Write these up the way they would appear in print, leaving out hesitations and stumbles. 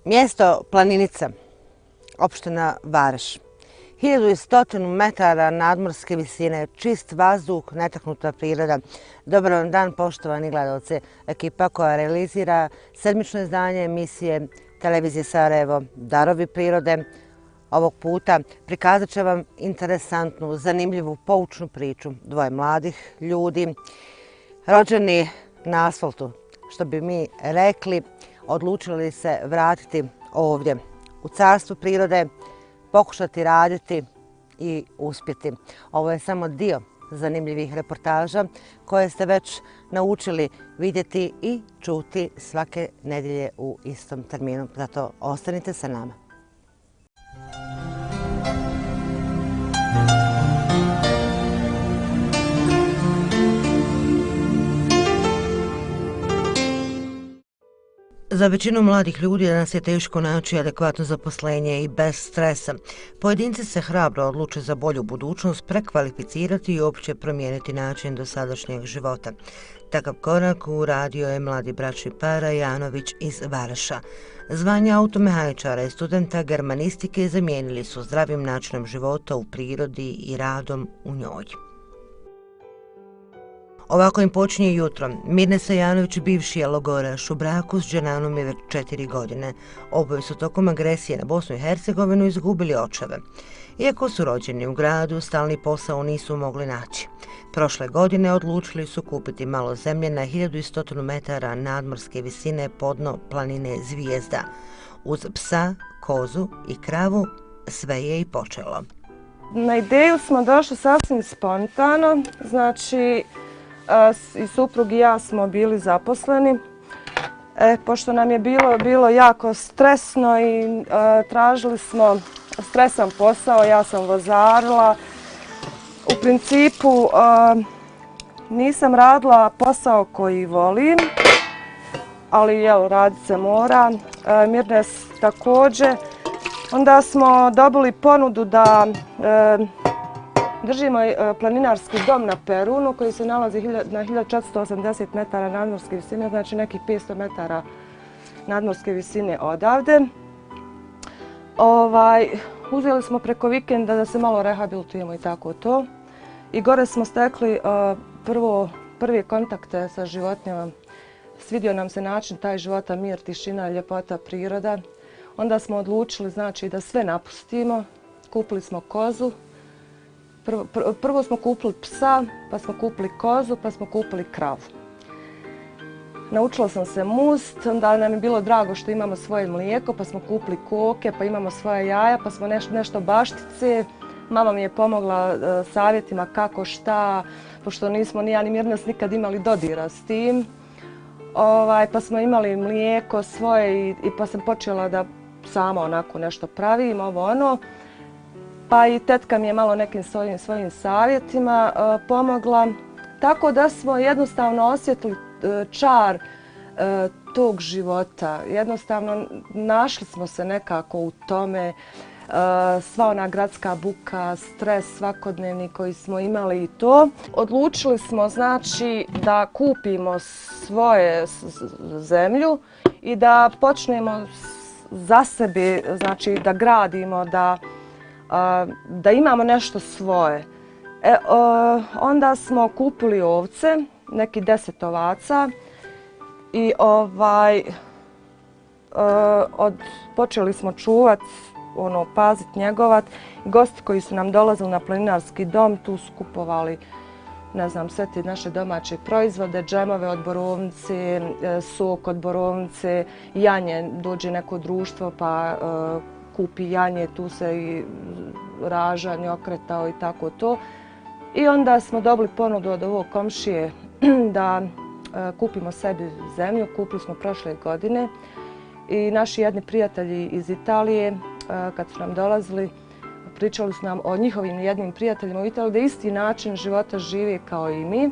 Mjesto Planinica, opština Vareš. 1100 metara nadmorske visine, čist vazduh, netaknuta priroda. Dobar vam dan, poštovani gledalci. Ekipa koja realizira sedmično izdanje emisije Televizije Sarajevo Darovi prirode ovog puta prikazat će vam interesantnu, zanimljivu, poučnu priču dvoje mladih ljudi, rođeni na asfaltu, što bi mi rekli, odlučili se vratiti ovdje u carstvo prirode, pokušati raditi i uspjeti. Ovo je samo dio zanimljivih reportaža koje ste već naučili vidjeti i čuti svake nedjelje u istom terminu. Zato ostanite sa nama. Za većinu mladih ljudi danas je teško naći adekvatno zaposlenje i bez stresa. Pojedinci se hrabro odluče za bolju budućnost, prekvalificirati i uopće promijeniti način dosadašnjeg života. Takav korak uradio je mladi bračni par Janović iz Vareša. Zvanje automehaničara i studenta germanistike zamijenili su zdravim načinom života u prirodi i radom u njoj. Ovako im počinje jutro. Mirnesa Janović, bivši je logoraš, u braku s Dženanom je već 4 godine. Oboje su tokom agresije na Bosnu i Hercegovinu izgubili očeve. Iako su rođeni u gradu, stalni posao nisu mogli naći. Prošle godine odlučili su kupiti malo zemlje na 1100 metara nadmorske visine podno planine Zvijezda. Uz psa, kozu i kravu sve je i počelo. Na ideju smo došli sasvim spontano, znači i suprug i ja smo bili zaposleni. Pošto nam je bilo jako stresno i tražili smo stresan posao, ja sam vozarila. U principu nisam radila posao koji volim, ali radit se mora. Mirnes također. Onda smo dobili ponudu da držimo planinarski dom na Perunu koji se nalazi na 1480 metara nadmorske visine, znači nekih 500 metara nadmorske visine odavde. Uzeli smo preko vikenda da se malo rehabilitujemo i tako to. I gore smo stekli prve kontakte sa životinjama. Svidio nam se način taj života, mir, tišina, ljepota, priroda. Onda smo odlučili da sve napustimo. Kupili smo kozu. Prvo smo kupili psa, pa smo kupili kozu, pa smo kupili kravu. Naučila sam se must, onda nam je bilo drago što imamo svoje mlijeko, pa smo kupili koke, pa imamo svoje jaja, pa smo nešto baštice. Mama mi je pomogla savjetima kako, šta, pošto nismo ni ja ni Mirnes nikad imali dodira s tim. Pa smo imali mlijeko svoje i pa sam počela da sama onako nešto pravim, ono. Pa i tetka mi je malo nekim svojim savjetima pomogla. Tako da smo jednostavno osjetili čar tog života. Jednostavno našli smo se nekako u tome. Sva ona gradska buka, stres svakodnevni koji smo imali i to. Odlučili smo da kupimo svoje zemlju i da počnemo za sebe, da gradimo, da imamo nešto svoje. Onda smo kupili ovce, neki 10 ovaca i počeli smo čuvat, pazit, njegovat. Gosti koji su nam dolazili na planinarski dom, tu su kupovali, sve te naše domaće proizvode, džemove od borovnice, sok od borovnice, janje, dođe neko društvo pa kupi janje, tu se i ražanj okretao i tako to. I onda smo dobili ponudu od ovog komšije da kupimo sebi zemlju. Kupili smo prošle godine i naši jedni prijatelji iz Italije, kad su nam dolazili, pričali su nam o njihovim jednim prijateljima u Italiji da isti način života žive kao i mi,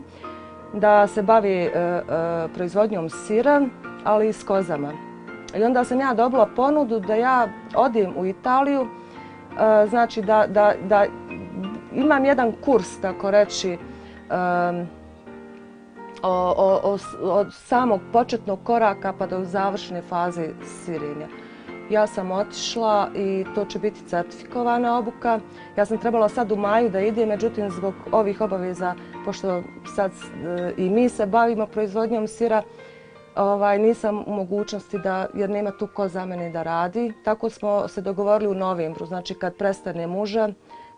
da se bavi proizvodnjom sira, ali i s kozama. I onda sam ja dobila ponudu da ja odem u Italiju, da imam jedan kurs, tako reći, od samog početnog koraka pa do završne faze sirenja. Ja sam otišla i to će biti certifikovana obuka. Ja sam trebala sad u maju da idem, međutim zbog ovih obaveza, pošto sad i mi se bavimo proizvodnjom sira, nisam u mogućnosti jer nema tu ko za mene da radi. Tako smo se dogovorili u novembru, znači kad prestane muža,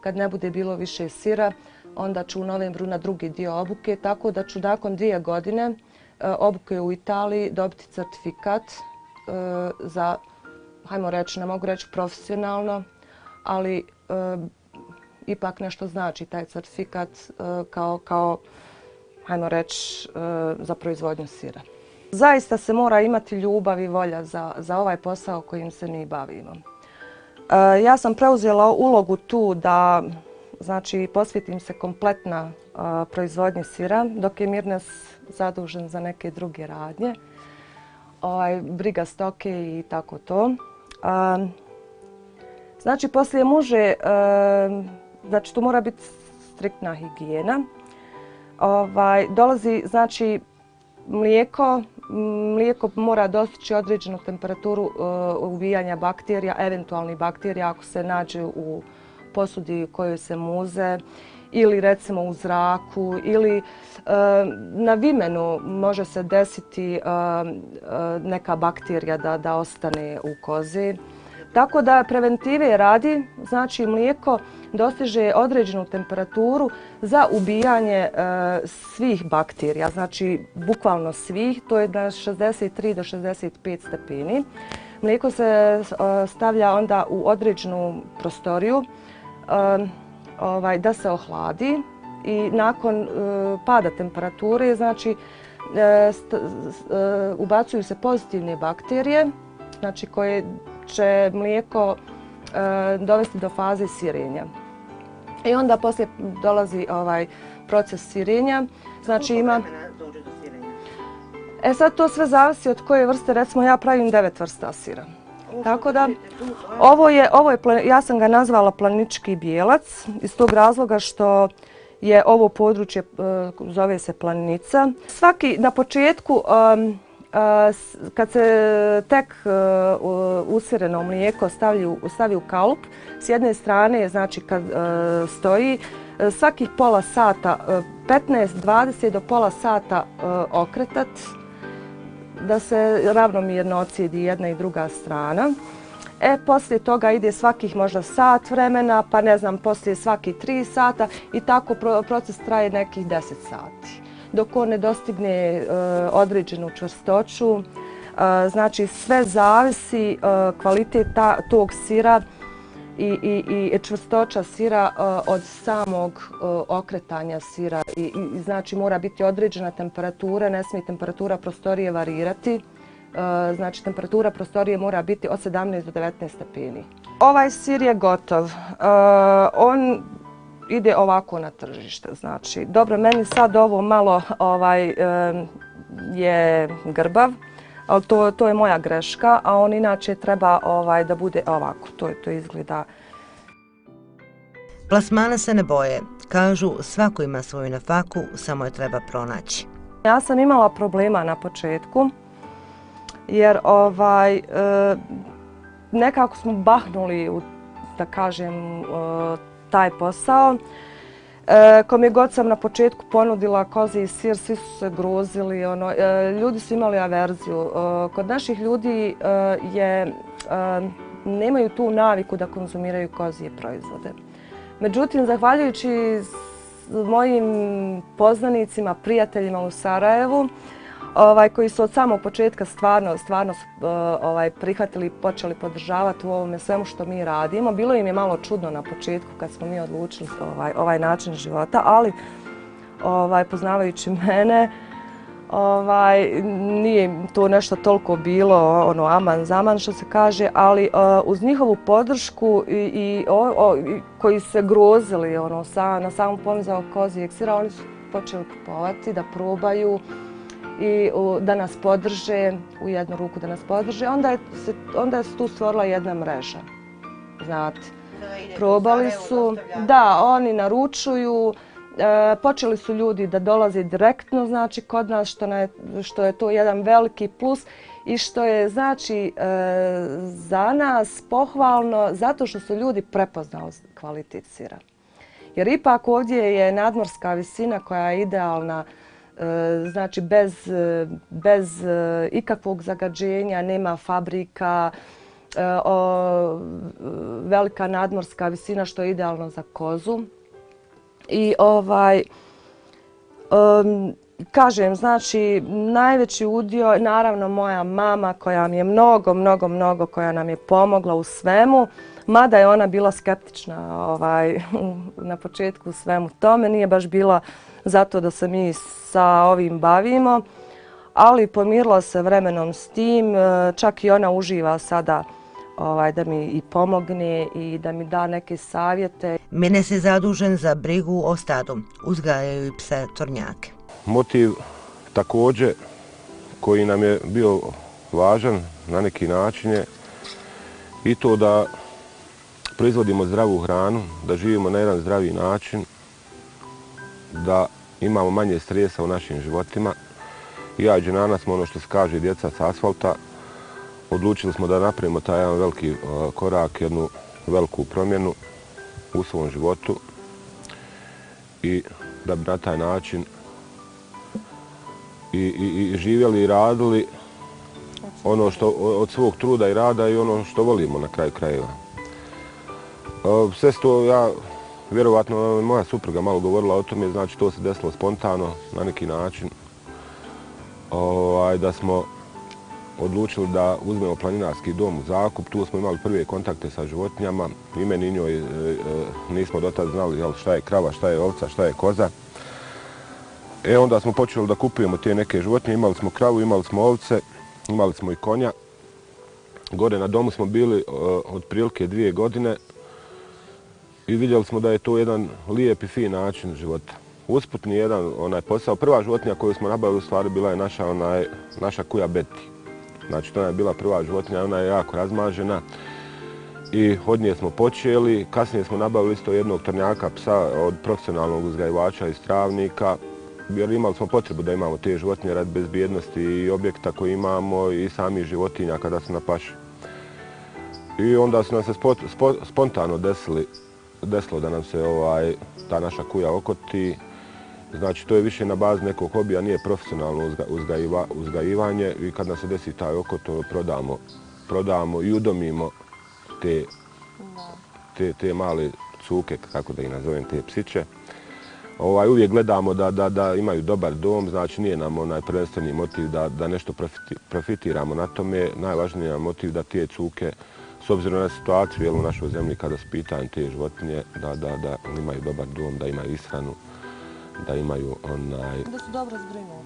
kad ne bude bilo više sira, onda ću u novembru na drugi dio obuke, tako da ću nakon 2 godine obuke u Italiji dobiti certifikat za, hajmo reći, ne mogu reći profesionalno, ali ipak nešto znači taj certifikat kao hajmo reći, za proizvodnju sira. Zaista se mora imati ljubav i volja za ovaj posao kojim se mi bavimo. Ja sam preuzela ulogu tu da znači, posvetim se kompletna proizvodnji sira, dok je Mirnes zadužen za neke druge radnje. Briga stoke i tako to. Znači, poslije muže, znači tu mora biti striktna higijena. Dolazi, znači, mlijeko mora dostići određenu temperaturu uvijanja bakterija, eventualnih bakterija ako se nađe u posudi u kojoj se muze ili recimo u zraku ili na vimenu može se desiti neka bakterija da ostane u kozi. Tako da preventive radi, znači mlijeko dostiže određenu temperaturu za ubijanje svih bakterija, znači bukvalno svih, to je na 63 do 65 stepeni. Mlijeko se stavlja onda u određenu prostoriju da se ohladi i nakon pada temperature, znači ubacuju se pozitivne bakterije, znači koje će mlijeko dovesti do faze sirenja. I onda poslije dolazi proces sirenja. Znači ima... sad to sve zavisi od koje vrste, recimo ja pravim 9 vrsta sira. Tako da, ja sam ga nazvala planički bijelac iz tog razloga što je ovo područje, zove se Planica. Svaki na početku, kad se tek usireno mlijeko stavi u kalup, s jedne strane, znači kad stoji, svakih pola sata, 15-20 do pola sata okretat, da se ravnomjerno ocijedi jedna i druga strana. Poslije toga ide svakih možda sat vremena, pa ne znam, poslije svakih 3 sata i tako proces traje nekih 10 sati. Dok on ne dostigne određenu čvrstoću, znači sve zavisi kvalitet tog sira i čvrstoća sira od samog okretanja sira. Znači mora biti određena temperatura, ne smije temperatura prostorije varirati. Znači temperatura prostorije mora biti od 17 do 19 stepeni. Ovaj sir je gotov. On ide ovako na tržište. Znači, dobro, meni sad ovo malo je grbav, ali to je moja greška, a on inače treba da bude ovako. To izgleda. Plasmana se ne boje. Kažu, svako ima svoju nafaku, samo je treba pronaći. Ja sam imala problema na početku, jer nekako smo bahnuli u, da kažem, taj posao. Kome god sam na početku ponudila kozji sir, svi su se grozili, ljudi su imali averziju. Kod naših ljudi nemaju tu naviku da konzumiraju kozje proizvode. Međutim, zahvaljujući mojim poznanicima, prijateljima u Sarajevu, koji su od samog početka stvarno prihvatili i počeli podržavati u ovome svemu što mi radimo. Bilo im je malo čudno na početku kad smo mi odlučili ovaj način života, ali poznavajući mene, nije to nešto toliko bilo aman zaman što se kaže, ali uz njihovu podršku i koji su se grozili na samom pomizavu kozijeg sira, oni su počeli kupovati, da probaju i da nas podrže, u jednu ruku da nas podrže. Onda se tu stvorila jedna mreža, znate. Probali su, da, oni naručuju, počeli su ljudi da dolaze direktno znači, kod nas, što je to jedan veliki plus i što je znači, za nas pohvalno zato što su ljudi prepoznali kvalitet sira. Jer ipak ovdje je nadmorska visina koja je idealna, znači bez ikakvog zagađenja, nema fabrika, velika nadmorska visina što je idealno za kozu. I kažem, znači najveći udio, naravno moja mama koja mi je mnogo, koja nam je pomogla u svemu, mada je ona bila skeptična na početku u svemu tome, nije baš bila zato da se mi sa ovim bavimo, ali pomirila se vremenom s tim, čak i ona uživa sada da mi i pomogne i da mi da neke savjete. Mines je zadužen za brigu o stadu, uzgajaju i pse tornjake. Motiv također koji nam je bio važan na neki način je i to da proizvodimo zdravu hranu, da živimo na jedan zdravi način, da imamo manje stresa u našim životima. Ja i žena smo, ono što se kaže, djeca s asfalta. Odlučili smo da napravimo taj jedan veliki korak, jednu veliku promjenu u svom životu i da bi na taj način i živjeli i radili ono što od svog truda i rada i ono što volimo na kraju krajeva. Sve to ja, vjerovatno moja supruga malo govorila o tome, znači to se desilo spontano na neki način, da smo odlučili da uzmemo planinarski dom u zakup. Tu smo imali prve kontakte sa životinjama. I meni i njoj nismo do tada znali šta je krava, šta je ovca, šta je koza. Onda smo počeli da kupujemo te neke životinje. Imali smo kravu, imali smo ovce, imali smo i konja. Gore na domu smo bili otprilike 2 godine i vidjeli smo da je to jedan lijep i fin način života. Usputni jedan posao. Prva životinja koju smo nabavili u stvari bila je naša kuja Beti. Znači, to je bila prva životinja, ona je jako razmažena i od nje smo počeli. Kasnije smo nabavili isto jednog tornjaka psa od profesionalnog uzgajivača iz Travnika, jer imali smo potrebu da imamo te životinje radi bezbjednosti i objekta koji imamo i samih životinja kada su na paši. I onda su nam se spontano desilo da nam se ta naša kuja okoti. Znači, to je više na bazi nekog hobija, nije profesionalno uzgajivanje i kad nam se desi taj okot, prodamo i udomimo te male cuke, kako da ih nazovem, te psiće. Uvijek gledamo da imaju dobar dom, znači nije nam prvenstveni motiv da nešto profitiramo na tome. Najvažniji je motiv da te cuke, s obzirom na situaciju u našoj zemlji kada se pitaju te životinje, da imaju dobar dom, da imaju ishranu, da imaju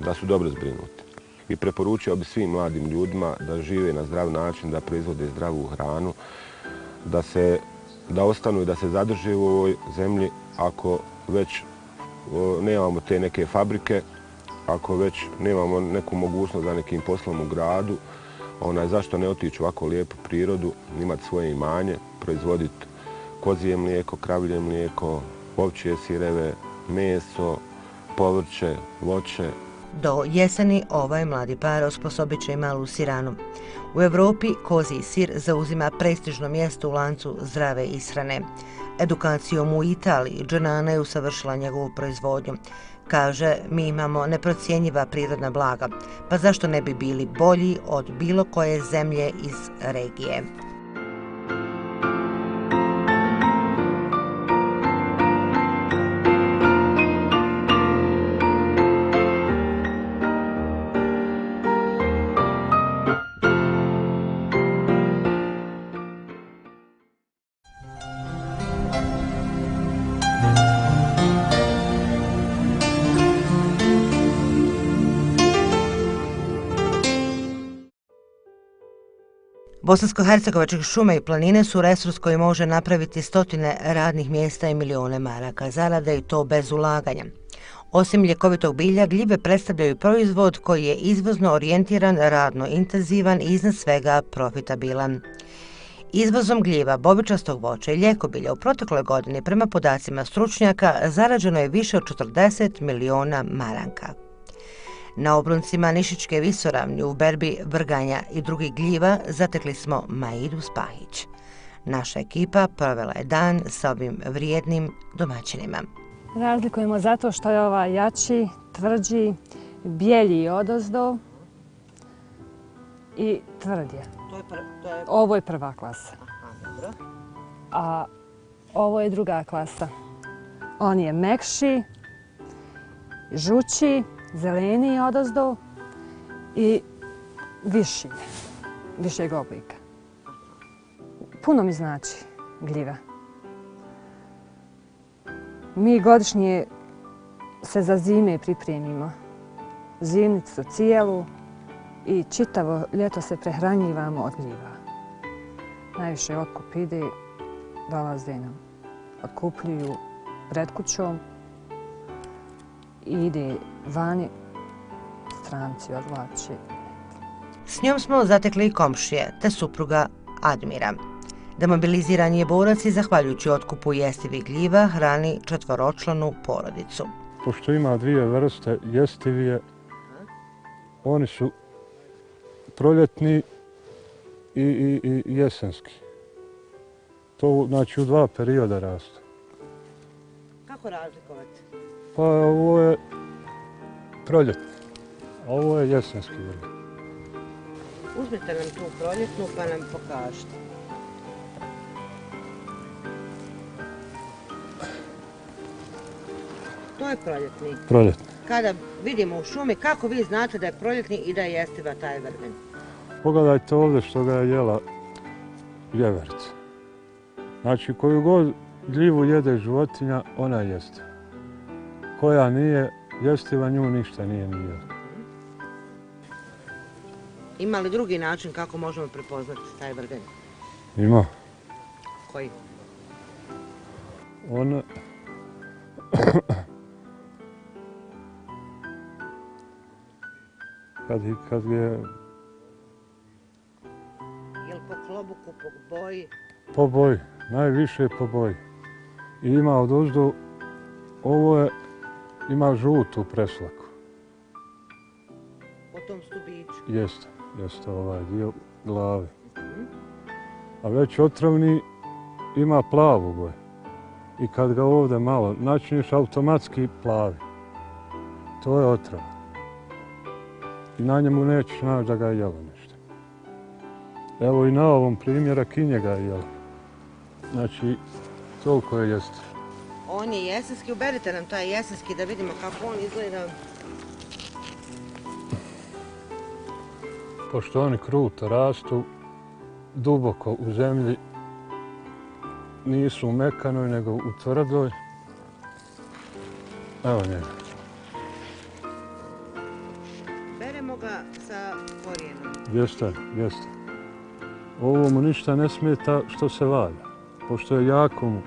da su dobro zbrinuti. I preporučio bi svim mladim ljudima da žive na zdrav način, da proizvode zdravu hranu, da ostanu i da se zadrže u ovoj zemlji ako već nemamo te neke fabrike, ako već nemamo neku mogućnost za nekim poslom u gradu, zašto ne otići u ovako lijepu prirodu, imati svoje imanje, proizvoditi kozije mlijeko, kravlje mlijeko, ovčje sireve, meso, povrće, voće. Do jeseni ovaj mladi par osposobit će i malu siranu. U Evropi kozji sir zauzima prestižno mjesto u lancu zdrave ishrane. Edukacijom u Italiji Dženana je usavršila njegovu proizvodnju. Kaže, mi imamo neprocjenjiva prirodna blaga, pa zašto ne bi bili bolji od bilo koje zemlje iz regije. Bosansko-hercegovačke šume i planine su resurs koji može napraviti stotine radnih mjesta i milijone maraka zarade i to bez ulaganja. Osim ljekovitog bilja, gljive predstavljaju proizvod koji je izvozno orijentiran, radno intenzivan i iznad svega profitabilan. Izvozom gljiva, bobičastog voća i ljekobilja u protekloj godini prema podacima stručnjaka zarađeno je više od 40 miliona maranka. Na obroncima Nišićke visoravni u berbi vrganja i drugih gljiva zatekli smo Maidu Spahić. Naša ekipa provela je dan sa ovim vrijednim domaćinima. Razlikujemo zato što je ova jači, tvrđi, bijelji odozdo i tvrd je. Ovo je prva klasa. A ovo je druga klasa. On je mekši, žući, zeleniji odozdo i viši, višeg oblika. Puno mi znači gljiva. Mi godišnje se za zime pripremimo. Zimnicu cijelu i čitavo ljeto se prehranjivamo od gljiva. Najviše otkup ide, dolaze nam, otkupljuju pred kućom i ide vani, stranci odvlači. S njom smo zatekli i komšije, te supruga Admira. Demobiliziran je borac i zahvaljujući otkupu jestivih gljiva hrani četvoročlanu porodicu. Pošto ima dvije vrste jestivije, oni su proljetni i jesenski. To znači u dva perioda rastu. Kako razlikovati? Pa ovo je proljetni, a ovo je jesenski vrlo. Uzmite nam tu proljetnu pa nam pokažite. To je proljetni. Proljetni. Kada vidimo u šumi, kako vi znate da je proljetni i da je jestiva taj vrben? Pogledajte ovdje što ga je jela vjeverica. Znači koju god gljivu jede životinja, ona je jestiva. Koja nije jestiva, nju ništa nije ni jela. Ima li drugi način kako možemo prepoznati taj vrben? Ima. Koji? Ona... Kad je... Je li po klobuku, po boji? Po boji, najviše po boji. I ima odozdo, ovo je, ima žutu preslaku. Po tom stubiću? Jeste ovaj dio glave. A već otrovni ima plavu boju. I kad ga ovdje malo načinješ, automatski plavi. To je otrov. I na njemu nećeš naći da ga je jelo nešto. Evo i na ovom primjera kinje ga je jelo. Znači, toliko je jesti. On je jesenski, uberite nam taj jesenski da vidimo kako on izgleda. Pošto oni kruto rastu, duboko u zemlji, nisu u mekanoj, nego u tvrdoj. Evo njega. Beremo ga sa korijenom. Jeste. Ovo mu ništa ne smeta što se valja. Pošto je jako mu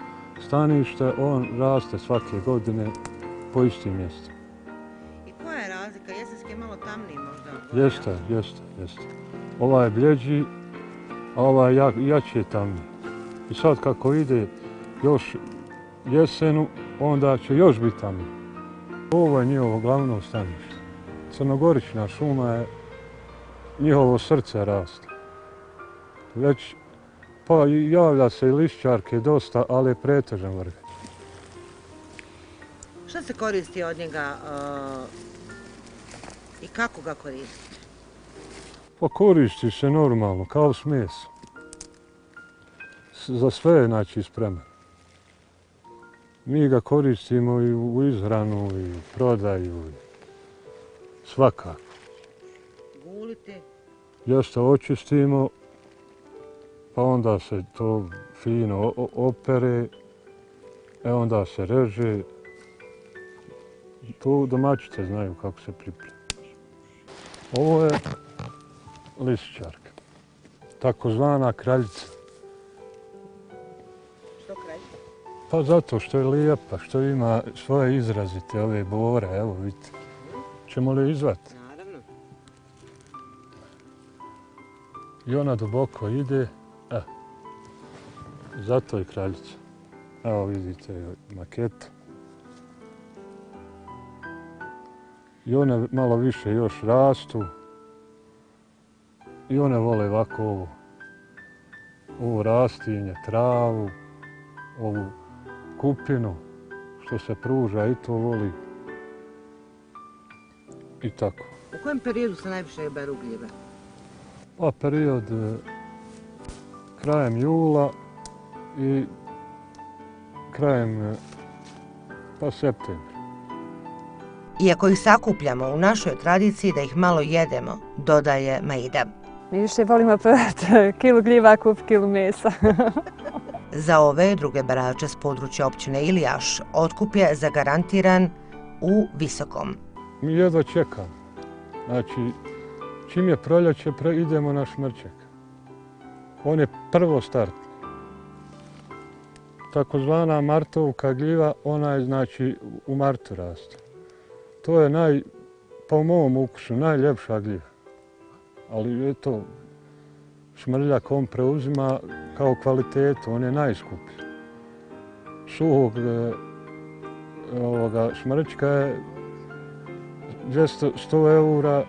stanište, on raste svake godine po istim mjestima. I koja je razlika? Jesenski je malo tamniji možda? Jeste. Ovaj je bljeđi, a ovaj jači je tamniji. I sad kako ide još jesenu, onda će još biti tamniji. Ovo je njihovo glavno stanište. Crnogorična šuma je njihovo srce rasta. Već pa javlja se i lišćarke dosta, ali je pretežan vrh. Šta se koristi od njega i kako ga koristite? Pa koristi se normalno, kao smjes. Za sve je znači spreman. Mi ga koristimo i u izhranu, i u prodaju, svakako. Gulite? Jeste, očistimo, pa onda se to fino opere, onda se reže. Tu domaćice znaju kako se priprema. Ovo je lišćarka, takozvana kraljica. Što kraljica? Pa zato što je lijepa, što ima svoje izrazite ove bore, evo vidite. Ćemo li izvati? Naravno. I ona duboko ide, zato je kraljica. Evo vidite maketu. I one malo više još rastu. I one vole ovako ovo rastinje, travu, ovu kupinu što se pruža i to voli. I tako. U kojem periodu se najviše beru gljive? Pa period krajem jula i krajem pa septembra. Iako ih sakupljamo, u našoj tradiciji da ih malo jedemo, dodaje Maida. Mi više volimo prodati kilu gljiva, kup kilu mesa. Za ove druge berače s područja općine Ilijaš otkup je zagarantiran u Visokom. Mi jedva čekamo. Znači, čim je proljeće, idemo na šmrček. On je prvo start. Takozvana martovka gljiva, ona je znači u martu raste. To je po mom ukusu, najljepša gljiva. Ali eto, šmrljak on preuzima kao kvalitetu, on je najskuplji. Suhog šmrčka je 100 eura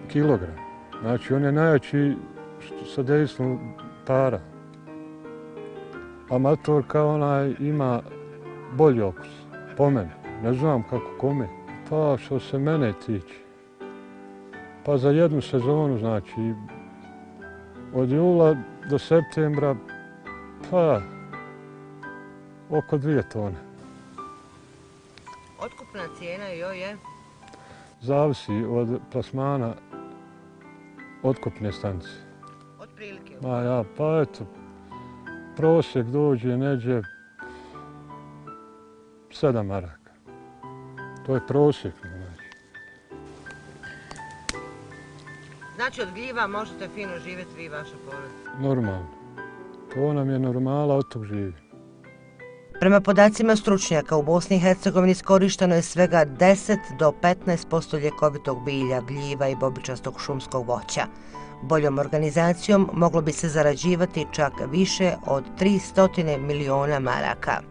kilogram. Znači, on je najjači sa dejstvom para. Amatorka ona ima bolji okus, po mene. Ne znam kako kome. Pa što se mene tiče, pa za jednu sezonu, znači, od jula do septembra, pa oko 2 tone. Otkupna cijena joj je? Zavisi od plasmana otkupne stanice. Otprilike? Pa eto, prosjek dođe neđe 7 maraka. To je prosjek. Znači od gljiva možete fino živjeti vi i vaša porodica? Normalno. To nam je normala, od tog živi. Prema podacima stručnjaka u Bosni i Hercegovini iskorišteno je svega 10 do 15% ljekovitog bilja, gljiva i bobičastog šumskog voća. Boljom organizacijom moglo bi se zarađivati čak više od 300 miliona maraka.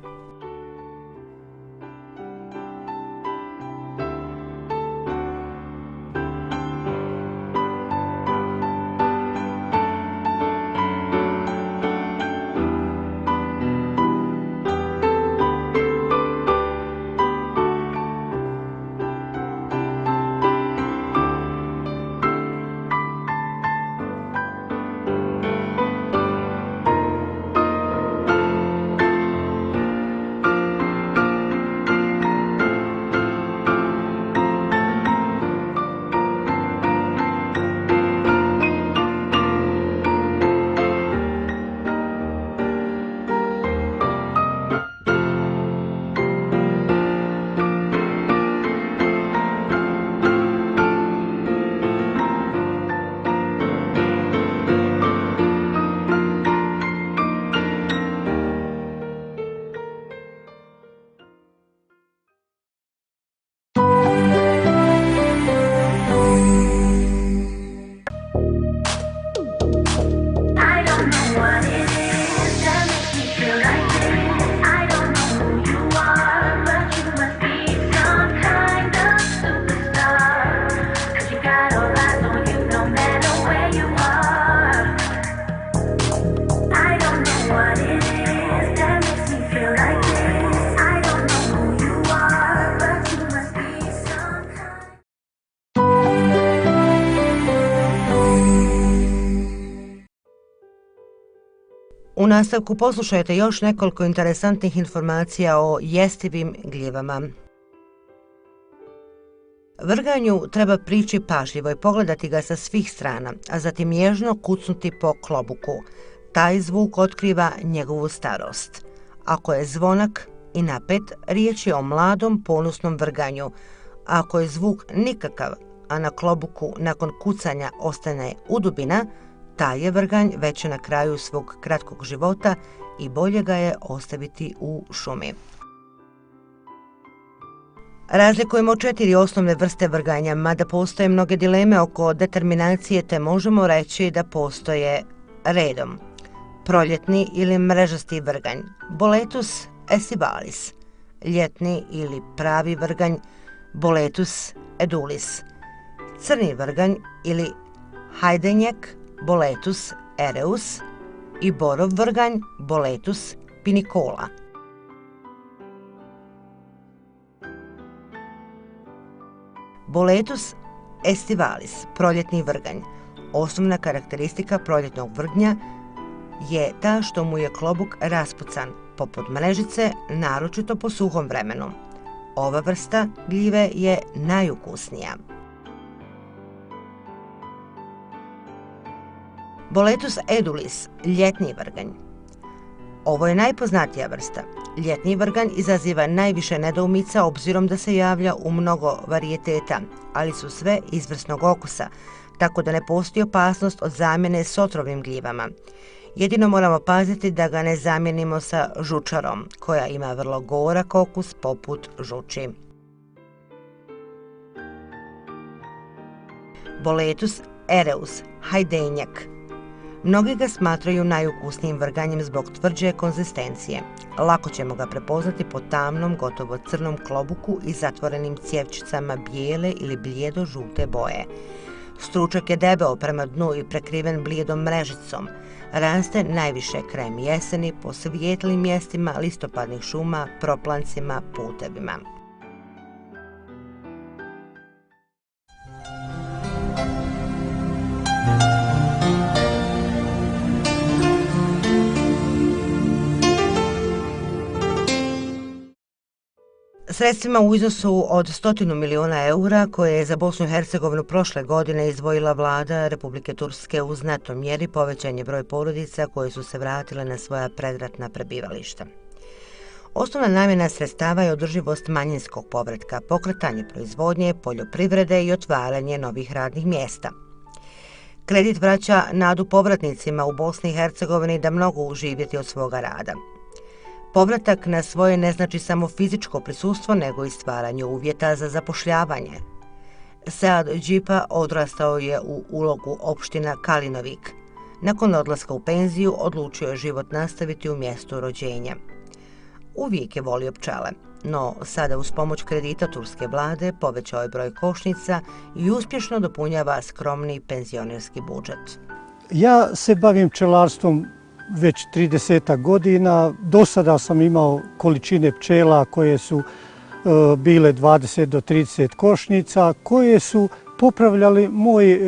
U nastavku poslušajte još nekoliko interesantnih informacija o jestivim gljivama. Vrganju treba prići pažljivo i pogledati ga sa svih strana, a zatim nježno kucnuti po klobuku. Taj zvuk otkriva njegovu starost. Ako je zvonak i napet, riječ je o mladom ponosnom vrganju. Ako je zvuk nikakav, a na klobuku nakon kucanja ostane udubina, taj je vrganj već na kraju svog kratkog života i bolje ga je ostaviti u šumi. Razlikujemo 4 osnovne vrste vrganja, mada postoje mnoge dileme oko determinacije, te možemo reći da postoje redom. proljetni ili mrežasti vrganj, Boletus aestivalis, ljetni ili pravi vrganj, Boletus edulis, crni vrganj ili hajdenjek, Boletus ereus i borov vrganj, Boletus pinicola. Boletus aestivalis, proljetni vrganj. Osnovna karakteristika proljetnog vrgnja je ta što mu je klobuk raspucan, poput mrežice, naročito po suhom vremenu. Ova vrsta gljive je najukusnija. Boletus edulis, ljetni vrganj. Ovo je najpoznatija vrsta. Ljetni vrganj izaziva najviše nedoumica obzirom da se javlja u mnogo varijeteta, ali su sve izvrsnog okusa, tako da ne postoji opasnost od zamjene s otrovnim gljivama. Jedino moramo paziti da ga ne zamijenimo sa žučarom, koja ima vrlo gorak okus poput žuči. Boletus ereus, hajdenjak. Mnogi ga smatraju najukusnijim vrganjem zbog tvrđe konzistencije. Lako ćemo ga prepoznati po tamnom, gotovo crnom klobuku i zatvorenim cjevčicama bijele ili blijedo žute boje. Stručak je debeo prema dnu i prekriven blijedom mrežicom. Raste najviše krajem jeseni po svijetlim mjestima listopadnih šuma, proplancima, putevima. Sredstvima u iznosu od 100 miliona eura koje je za Bosnu i Hercegovinu prošle godine izdvojila vlada Republike Turske u znatnoj mjeri povećan je broj porodica koje su se vratile na svoja predratna prebivališta. Osnovna namjena sredstava je održivost manjinskog povratka, pokretanje proizvodnje, poljoprivrede i otvaranje novih radnih mjesta. Kredit vraća nadu povratnicima u Bosni i Hercegovini da mogu živjeti od svoga rada. Povratak na svoje ne znači samo fizičko prisustvo, nego i stvaranje uvjeta za zapošljavanje. Sead Džipa odrastao je u ulogu opština Kalinovik. Nakon odlaska u penziju odlučio je život nastaviti u mjestu rođenja. Uvijek je volio pčele, no sada uz pomoć kredita turske vlade povećao je broj košnica i uspješno dopunjava skromni penzionerski budžet. Ja se bavim pčelarstvom već 30 godina. Do sada sam imao količine pčela koje su bile 20 do 30 košnica, koje su popravljali moj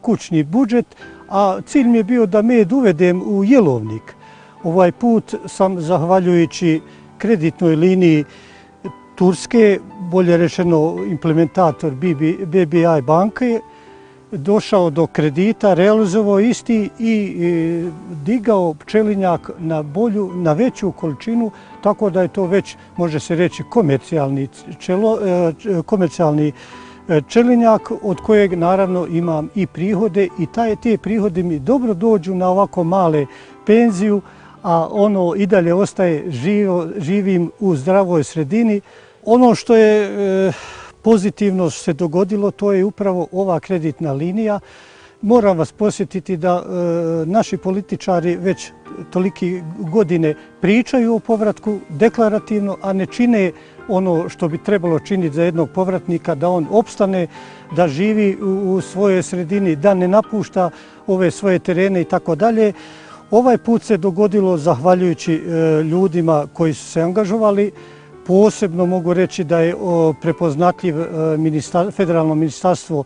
kućni budžet, a cilj mi je bio da med uvedem u jelovnik. Ovaj put sam, zahvaljujući kreditnoj liniji Turske, bolje rečeno implementator BBI banke, došao do kredita, realizovao isti i digao pčelinjak na veću količinu, tako da je to već, može se reći, komercijalni pčelinjak od kojeg naravno imam i prihode i te prihode mi dobro dođu na ovako male penziju, a ono i dalje ostaje živim u zdravoj sredini. Ono što je pozitivno se dogodilo, to je upravo ova kreditna linija. Moram vas posjetiti da naši političari već toliki godine pričaju o povratku deklarativno, a ne čine ono što bi trebalo činiti za jednog povratnika, da on opstane, da živi u svojoj sredini, da ne napušta ove svoje terene i tako dalje. Ovaj put se dogodilo zahvaljujući ljudima koji su se angažovali. Posebno mogu reći da je prepoznatljiv Federalno ministarstvo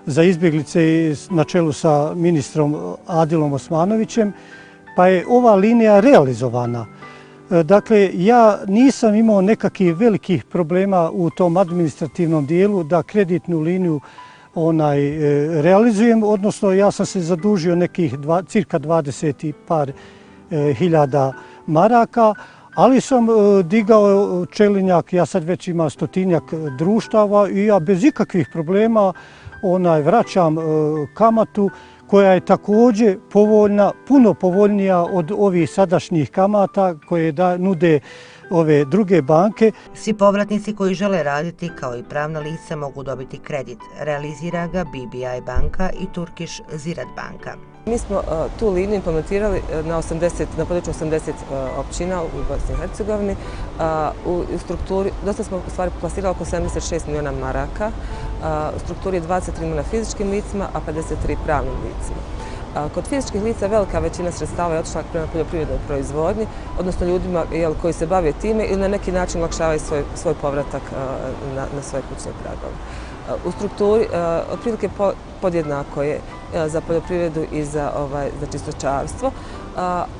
za izbjeglice na čelu sa ministrom Adilom Osmanovićem, pa je ova linija realizovana. Dakle, ja nisam imao nekakvih velikih problema u tom administrativnom dijelu da kreditnu liniju realizujem, odnosno ja sam se zadužio nekih cirka 20 i par hiljada maraka, ali sam digao pčelinjak, ja sad već imam 100-tinjak društava i ja bez ikakvih problema vraćam kamatu koja je također povoljna, puno povoljnija od ovih sadašnjih kamata koje nude ove druge banke. Svi povratnici koji žele raditi kao i pravna lica mogu dobiti kredit. Realizira ga BBI banka i Turkish Ziraat banka. Mi smo tu liniju implementirali na području 80 općina u Bosni i Hercegovini. U strukturi, dosta smo u stvari plasirali oko 76 milijuna maraka. U strukturi je 23 milijuna fizičkim licima, a 53 pravnim licima. Kod fizičkih lica velika većina sredstava je otišla prema poljoprivrednoj proizvodnji, odnosno ljudima koji se bave time ili na neki način olakšavaju svoj povratak na svoje kućne pragove. U strukturi otprilike podjednako je za poljoprivredu i za stočarstvo,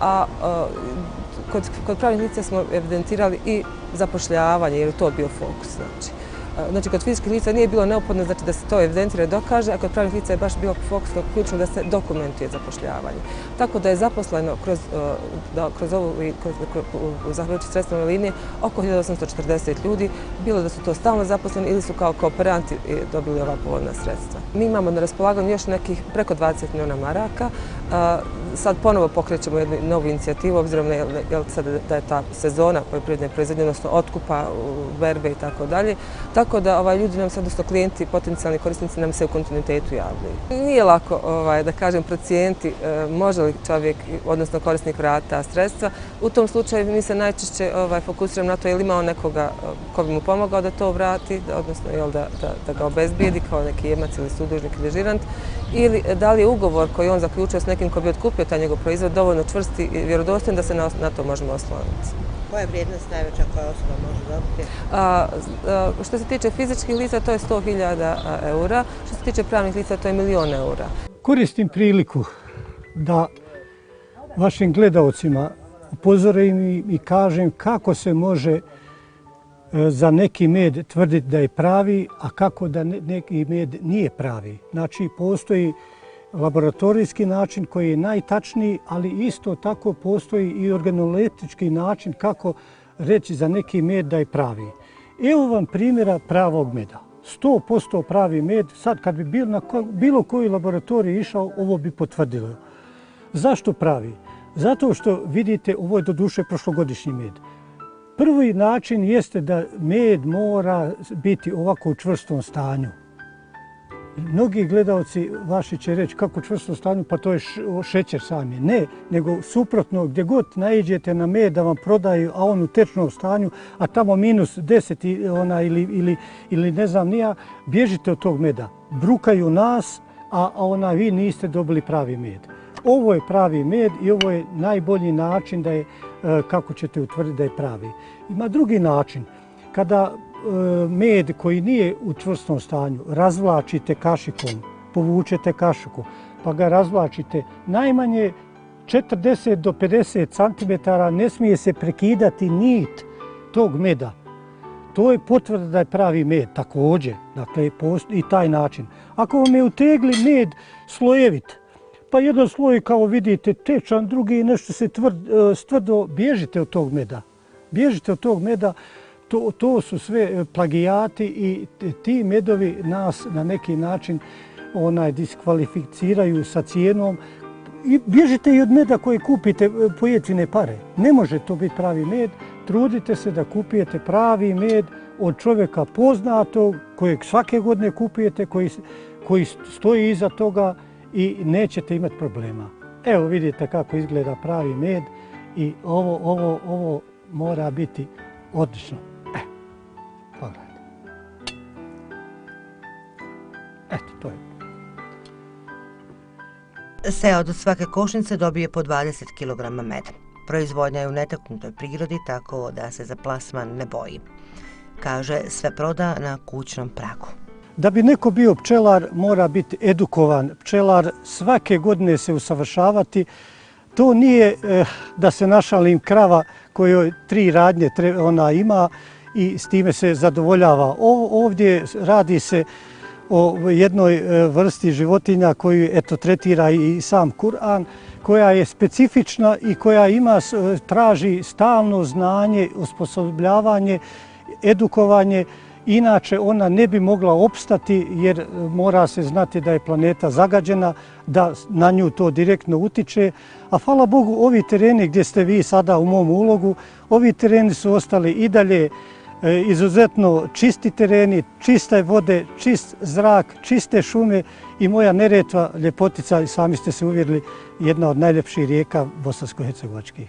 a kod pravnih lica smo evidentirali i zapošljavanje jer je to bio fokus. Znači, kod fizičkih lica nije bilo neophodno da se to evidentira i dokaže, a kod pravnih lica je baš bio fokusno ključno da se dokumentuje zapošljavanje. Tako da je zaposleno kroz ovu, zahvaljujući sredstvene linije, oko 1840 ljudi, bilo da su to stalno zaposleni ili su kao kooperanti dobili ova povoljna sredstva. Mi imamo na raspolaganju još nekih preko 20 milijuna maraka. Sad ponovo pokrećemo jednu novu inicijativu, obzirom da je ta sezona poljoprivredne proizvodnje, odnosno otkupa, berbe i tako dalje. Tako da ljudi nam sad, odnosno klijenti, potencijalni korisnici nam se u kontinuitetu javljaju. Nije lako, da kažem, procijeniti može li čovjek, odnosno korisnik vratiti ta sredstva. U tom slučaju mi se najčešće fokusiramo na to je li imao nekoga ko bi mu pomogao da to vrati, odnosno da ga obezbijedi kao neki jemac ili sudužnik ili žirant, ili da li je ugovor koji on zaključio s nekim ko bi otkupio taj njegov proizvod dovoljno čvrsti i vjerodostojan da se na to možemo osloniti. Koja je vrijednost najveća koja osoba može dobiti? Što se tiče fizičkih lica, to je 100.000 eura. Što se tiče pravnih lica, to je 1.000.000 eura. Koristim priliku da vašim gledalcima upozorim i kažem kako se može za neki med tvrditi da je pravi, a kako da neki med nije pravi. Znači, postoji laboratorijski način koji je najtačniji, ali isto tako postoji i organoleptički način kako reći za neki med da je pravi. Evo vam primjera pravog meda. 100% pravi med, sad kad bi na bilo koji laboratorij išao, ovo bi potvrdilo. Zašto pravi? Zato što vidite, ovo je do duše prošlogodišnji med. Prvi način jeste da med mora biti ovako u čvrstom stanju. Mnogi gledalci vaši će reći kako čvrsto stanju, pa to je šećer sam je. Ne, nego suprotno, gdje god naiđete na med da vam prodaju, a on u tečnom stanju, a tamo minus 10 ili ne znam nija, bježite od tog meda. Brukaju nas, a vi niste dobili pravi med. Ovo je pravi med i ovo je najbolji način da je, kako ćete utvrditi da je pravi. Ima drugi način. Kada med koji nije u čvrstom stanju razvlačite kašikom, povučete kašiku, pa ga razvlačite najmanje 40 do 50 cm, ne smije se prekidati nit tog meda. To je potvrda da je pravi med također, dakle i taj način. Ako vam je utegli med slojevit, pa jedan sloj kao vidite tečan, drugi nešto se tvrdo, bježite od tog meda. Bježite od tog meda. To su sve plagijati i ti medovi nas na neki način diskvalificiraju sa cijenom. I bježite i od meda koji kupite po jeftine pare. Ne može to biti pravi med. Trudite se da kupijete pravi med od čovjeka poznatog, kojeg svake godine kupujete, koji stoji iza toga i nećete imati problema. Evo vidite kako izgleda pravi med i ovo mora biti odlično. Pogledajte. Eto, to je. Sead od svake košnice dobije po 20 kg meda. Proizvodnja je u netaknutoj prirodi, tako da se za plasman ne boji. Kaže, sve proda na kućnom pragu. Da bi neko bio pčelar, mora biti edukovan. Pčelar svake godine se usavršavati. To nije, da se našalim, krava kojoj 3 radnje ona ima i s time se zadovoljava. Ovdje radi se o jednoj vrsti životinja koju tretira i sam Kur'an, koja je specifična i koja traži stalno znanje, osposobljavanje, edukovanje Inače ona ne bi mogla opstati jer mora se znati da je planeta zagađena, da na nju to direktno utiče. A hvala Bogu, ovi tereni gdje ste vi sada u mom ulogu, ovi tereni su ostali i dalje izuzetno čisti tereni, čiste vode, čist zrak, čiste šume i moja Neretva, ljepotica, i sami ste se uvjerili, jedna od najljepših rijeka bosansko-hercegovačkih.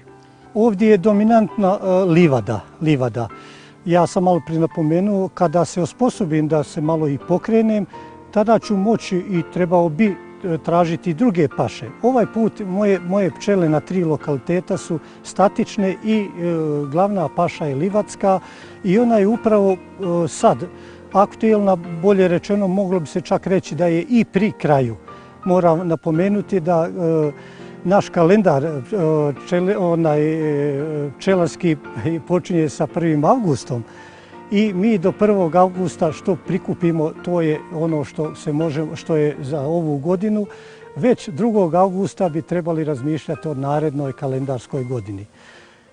Ovdje je dominantna livada. Ja sam malo prije napomenuo, kada se osposobim da se malo i pokrenem, tada ću moći i trebao bi tražiti druge paše. Ovaj put moje pčele na 3 lokaliteta su statične i glavna paša je livadska i ona je upravo sad aktuelna, bolje rečeno moglo bi se čak reći da je i pri kraju. Moram napomenuti da naš kalendar pčelarski počinje sa 1. avgustom i mi do 1. avgusta što prikupimo, to je ono što je za ovu godinu. Već 2. avgusta bi trebali razmišljati o narednoj kalendarskoj godini.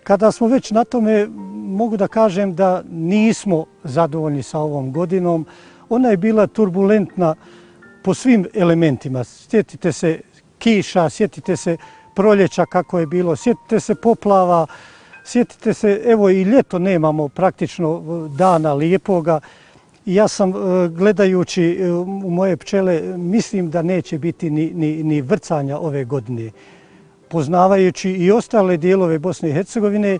Kada smo već na tome, mogu da kažem da nismo zadovoljni sa ovom godinom. Ona je bila turbulentna po svim elementima. Sjetite se kiša, sjetite se proljeća kako je bilo, sjetite se poplava, sjetite se, evo i ljeto nemamo praktično dana lijepoga. Ja sam gledajući u moje pčele, mislim da neće biti ni vrcanja ove godine. Poznavajući i ostale dijelove Bosne i Hercegovine,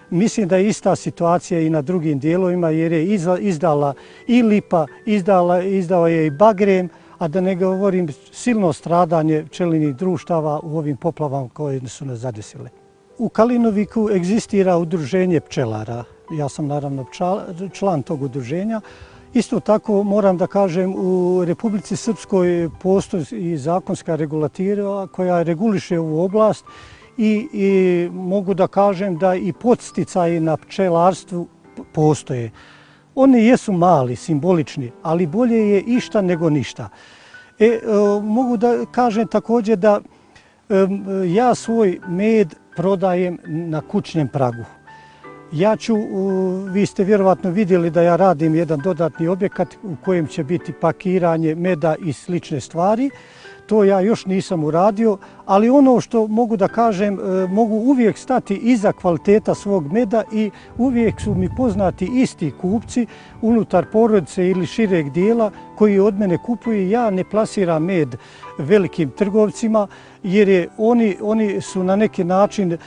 mislim da je ista situacija i na drugim dijelovima jer je izdala i lipa, izdao je i bagrem, a da ne govorim silno stradanje pčelinjih društava u ovim poplavama koje su nas zadesile. U Kalinoviku egzistira udruženje pčelara. Ja sam naravno član tog udruženja. Isto tako moram da kažem u Republici Srpskoj postoji i zakonska regulativa koja reguliše ovu oblast i mogu da kažem da i podsticaji na pčelarstvu postoje. Oni jesu mali, simbolični, ali bolje je išta nego ništa. Mogu da kažem također da ja svoj med prodajem na kućnem pragu. Vi ste vjerovatno vidjeli da ja radim jedan dodatni objekat u kojem će biti pakiranje meda i slične stvari. To ja još nisam uradio, ali ono što mogu da kažem, mogu uvijek stati iza kvaliteta svog meda i uvijek su mi poznati isti kupci unutar porodice ili šireg dijela koji od mene kupuju. Ja ne plasiram med velikim trgovcima jer oni su na neki način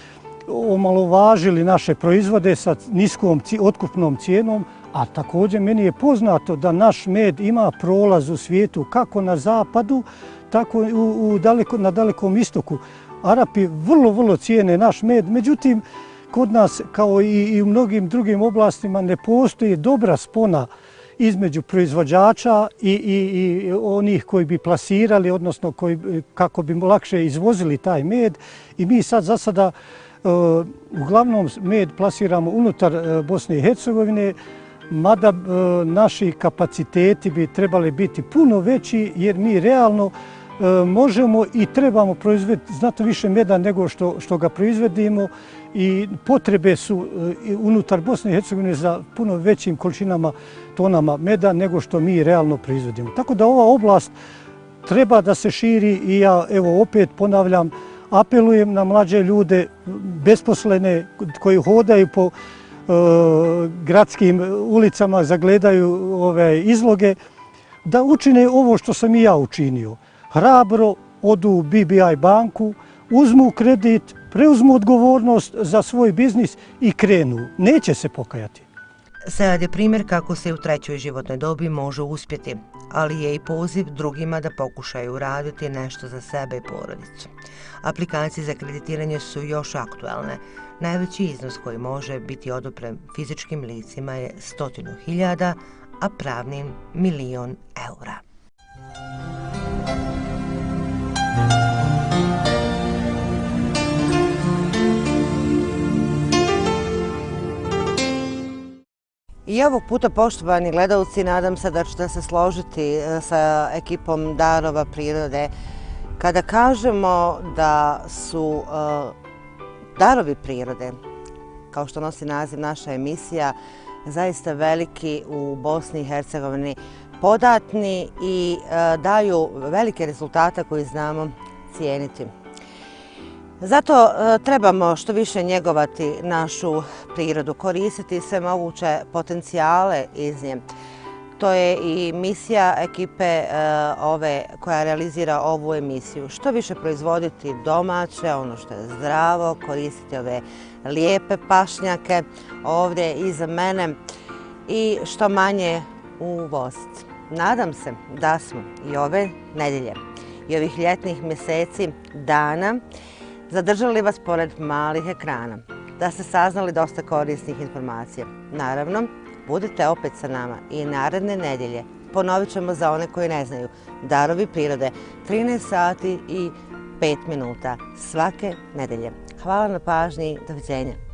omalovažili naše proizvode sa niskom otkupnom cijenom, a također meni je poznato da naš med ima prolaz u svijetu kako na zapadu, tako na Dalekom istoku. Arapi vrlo cijene naš med, međutim kod nas kao i u mnogim drugim oblastima ne postoji dobra spona između proizvođača i onih koji bi plasirali, odnosno kako bi lakše izvozili taj med. I mi sad za sada uglavnom med plasiramo unutar Bosne i Hercegovine, mada naši kapaciteti bi trebali biti puno veći jer mi realno možemo i trebamo proizvoditi znatno više meda nego što ga proizvodimo i potrebe su unutar Bosne i Hercegovine za puno većim količinama tonama meda nego što mi realno proizvodimo. Tako da ova oblast treba da se širi i ja evo opet ponavljam, apelujem na mlađe ljude, besposlene koji hodaju po gradskim ulicama, zagledaju ove izloge, da učine ovo što sam i ja učinio. Hrabro odu u BBI banku, uzmu kredit, preuzmu odgovornost za svoj biznis i krenu. Neće se pokajati. Sad je primjer kako se u 3. životnoj dobi može uspjeti, ali je i poziv drugima da pokušaju uraditi nešto za sebe i porodicu. Aplikacije za kreditiranje su još aktualne. Najveći iznos koji može biti odobren fizičkim licima je 100.000, a pravnim 1.000.000 eura. I ovog puta, poštovani gledalci, nadam se da ćete se složiti sa ekipom Darova prirode kada kažemo da su darovi prirode, kao što nosi naziv naša emisija, zaista veliki u Bosni i Hercegovini, podatni i daju velike rezultate koje znamo cijeniti. Zato trebamo što više njegovati našu prirodu, koristiti sve moguće potencijale iz nje. To je i misija ekipe koja realizira ovu emisiju. Što više proizvoditi domaće, ono što je zdravo, koristiti ove lijepe pašnjake ovdje iza mene i što manje uvoziti. Nadam se da smo i ove nedjelje i ovih ljetnih mjeseci dana zadržali vas pored malih ekrana, da ste saznali dosta korisnih informacija. Naravno, budite opet sa nama i naredne nedjelje. Ponovit ćemo za one koji ne znaju. Darovi prirode, 13 sati i 5 minuta svake nedjelje. Hvala na pažnji, doviđenja.